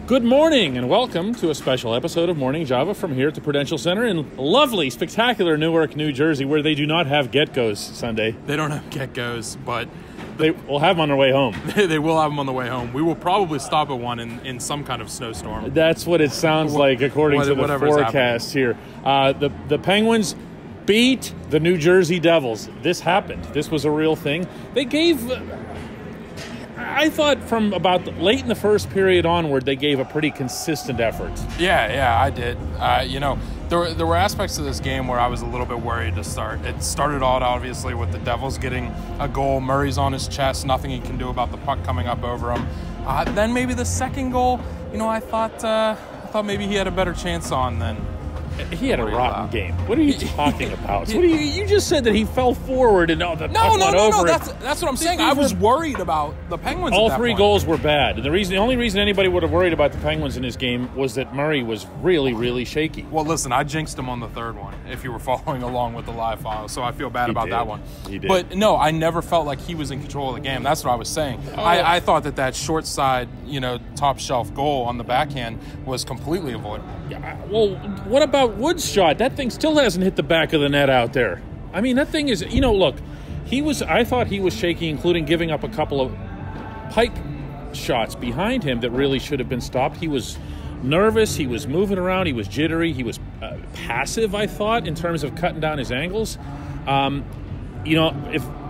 Good morning and welcome to a special episode of Morning Java from here at the Prudential Center in lovely, spectacular Newark, New Jersey, where they do not have get-goes Sunday. They don't have get-goes, but they will have them on their way home. They will have them on the way home. We will probably stop at one in some kind of snowstorm. That's what it sounds like according to the forecast here. The Penguins beat the New Jersey Devils. This happened. This was a real thing. They gave... I thought from about late in the first period onward, they gave a pretty consistent effort. Yeah, I did. There were aspects of this game where I was a little bit worried to start. It started out, obviously, with the Devils getting a goal. Murray's on his chest. Nothing he can do about the puck coming up over him. Then maybe the second goal, I thought maybe he had a better chance on than... He had a rotten game. What are you talking about? You just said that he fell forward and the puck went over. That's what I'm saying. I was worried about the Penguins. All three goals were bad. And the only reason anybody would have worried about the Penguins in this game was that Murray was really, really shaky. Well, listen, I jinxed him on the third one, if you were following along with the live file, so I feel bad about that one. He did. But no, I never felt like he was in control of the game. That's what I was saying. Oh. I thought that short side, top shelf goal on the backhand was completely avoidable. Yeah, well, what about Wood's shot? That thing still hasn't hit the back of the net out there. I mean, that thing is, look, I thought he was shaky, including giving up a couple of pike shots behind him that really should have been stopped. He was nervous. He was moving around. He was jittery. He was passive, I thought, in terms of cutting down his angles.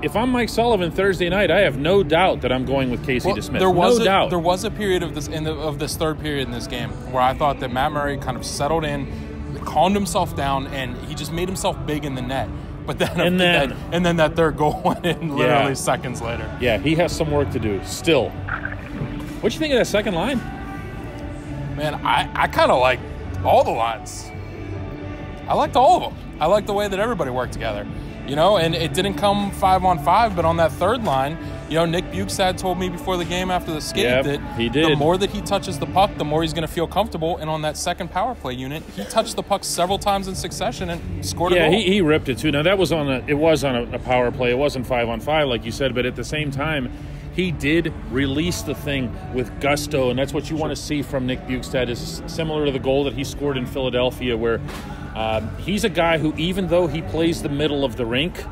If I'm Mike Sullivan Thursday night, I have no doubt that I'm going with Casey DeSmith. There was a period of this third period in this game where I thought that Matt Murray kind of settled in, calmed himself down, and he just made himself big in the net. But then that third goal went in literally seconds later. Yeah, he has some work to do still. What'd you think of that second line? Man, I kind of like all the lines. I liked all of them. I liked the way that everybody worked together. And it didn't come 5-on-5, but on that third line, Nick Bukestad told me before the game after the skate that he did. The more that he touches the puck, the more he's going to feel comfortable. And on that second power play unit, he touched the puck several times in succession and scored a goal. Yeah, he ripped it too. Now, it was on a power play. It wasn't 5-on-5 like you said, but at the same time, he did release the thing with gusto, and that's what you want to see from Nick Bukestad, is similar to the goal that he scored in Philadelphia, where he's a guy who, even though he plays the middle of the rink,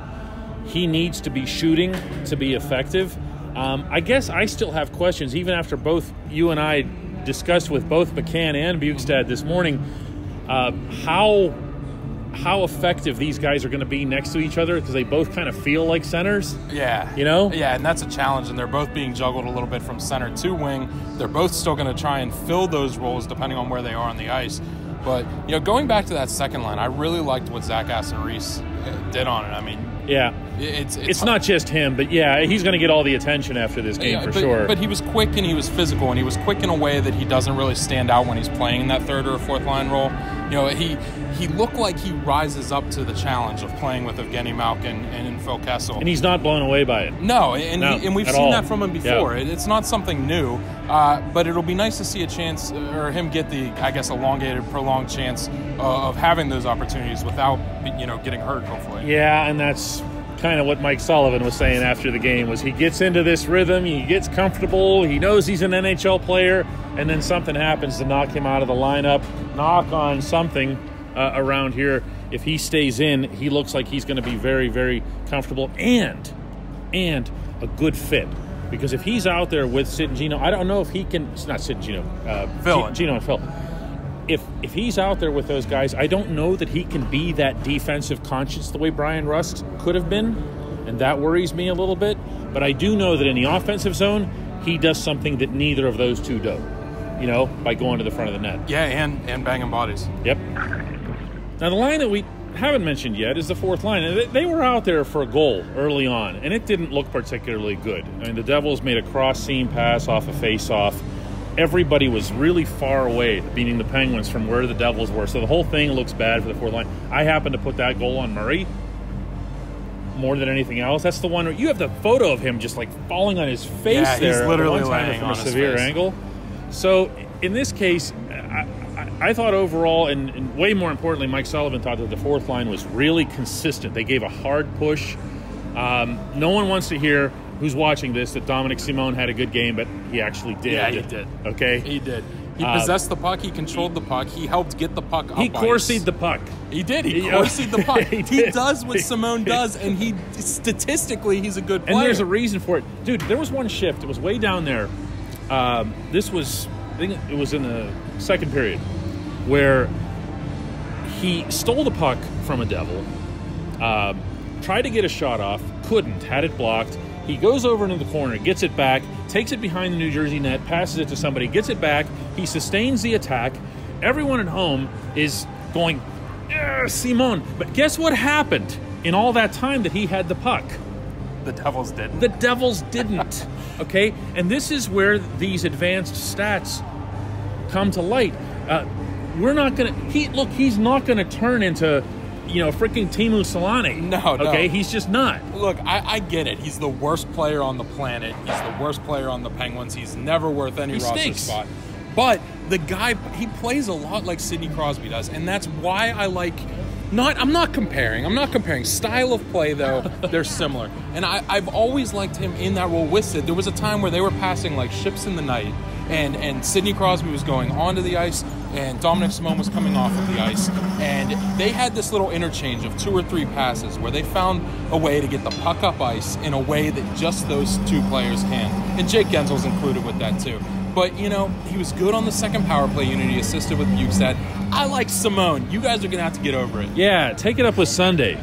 he needs to be shooting to be effective. I guess I still have questions, even after both you and I discussed with both McCann and Bukestad this morning, how effective these guys are going to be next to each other, because they both kind of feel like centers. Yeah. Yeah, and that's a challenge, and they're both being juggled a little bit from center to wing. They're both still going to try and fill those roles depending on where they are on the ice. But, going back to that second line, I really liked what Zach Aston-Reese did on it. I mean, yeah, it's not just him, but yeah, he's going to get all the the after this game sure. But he was quick and he was physical, and he was quick in a way that he doesn't really stand out when he's playing in that third or fourth line role. He looked like he rises up to the challenge of playing with Evgeny Malkin and Phil Kessel. And he's not blown away by it. No, and we've seen that from him before. Yeah. It's not something new, but it'll be nice to see a chance, or him get the, I guess, elongated, prolonged chance of having those opportunities without, getting hurt, hopefully. Yeah, and that's kind of what Mike Sullivan was saying after the game, was he gets into this rhythm, he gets comfortable, he knows he's an NHL player, and then something happens to knock him out of the lineup, knock on something around here. If he stays in, he looks like he's going to be very, very comfortable and a good fit. Because if he's out there with Sid and Gino, I don't know if he can. It's not Sid and Gino. Gino and Phil. If he's out there with those guys, I don't know that he can be that defensive conscious the way Brian Rust could have been, and that worries me a little bit. But I do know that in the offensive zone, he does something that neither of those two do, by going to the front of the net. Yeah, and banging bodies. Yep. Now, the line that we haven't mentioned yet is the fourth line. They were out there for a goal early on, and it didn't look particularly good. I mean, the Devils made a cross-seam pass off a face-off. Everybody was really far away, meaning the Penguins, from where the Devils were. So the whole thing looks bad for the fourth line. I happen to put that goal on Murray more than anything else. That's the one where you have the photo of him just like falling on his face. Yeah, there. He's literally laying from a severe angle. So in this case, I thought overall, and way more importantly, Mike Sullivan thought that the fourth line was really consistent. They gave a hard push. No one wants to hear, who's watching this, that Dominik Simon had a good game, but he actually did. Yeah, he did. Okay? He did. He possessed the puck. He controlled the puck. He helped get the puck up. He Corsi'd the puck. He did. He Corsi'd the puck. He does what Simon does, and statistically, he's a good player. And there's a reason for it. Dude, there was one shift. It was way down there. This was, I think it was in the second period, where he stole the puck from a Devil, tried to get a shot off, couldn't, had it blocked. He goes over into the corner, gets it back, takes it behind the New Jersey net, passes it to somebody, gets it back. He sustains the attack. Everyone at home is going, Simon. But guess what happened in all that time that he had the puck? The Devils didn't. The Devils didn't. Okay? And this is where these advanced stats come to light. We're not going to... he's not going to turn into... freaking Teemu Selanne. No. Okay, he's just not. Look, I get it. He's the worst player on the planet. He's the worst player on the Penguins. He's never worth any roster spot. But the guy, he plays a lot like Sidney Crosby does, and that's why I like... I'm not comparing. Style of play, though, they're similar. And I've always liked him in that role with Sid. There was a time where they were passing like ships in the night, and Sidney Crosby was going onto the ice, and Dominik Simon was coming off of the ice, and they had this little interchange of 2 or 3 passes where they found a way to get the puck up ice in a way that just those 2 players can. And Jake Gensel's included with that too. But, he was good on the second power play unit. He assisted with Bukestad. I like Simon. You guys are going to have to get over it. Yeah, take it up with Sunday.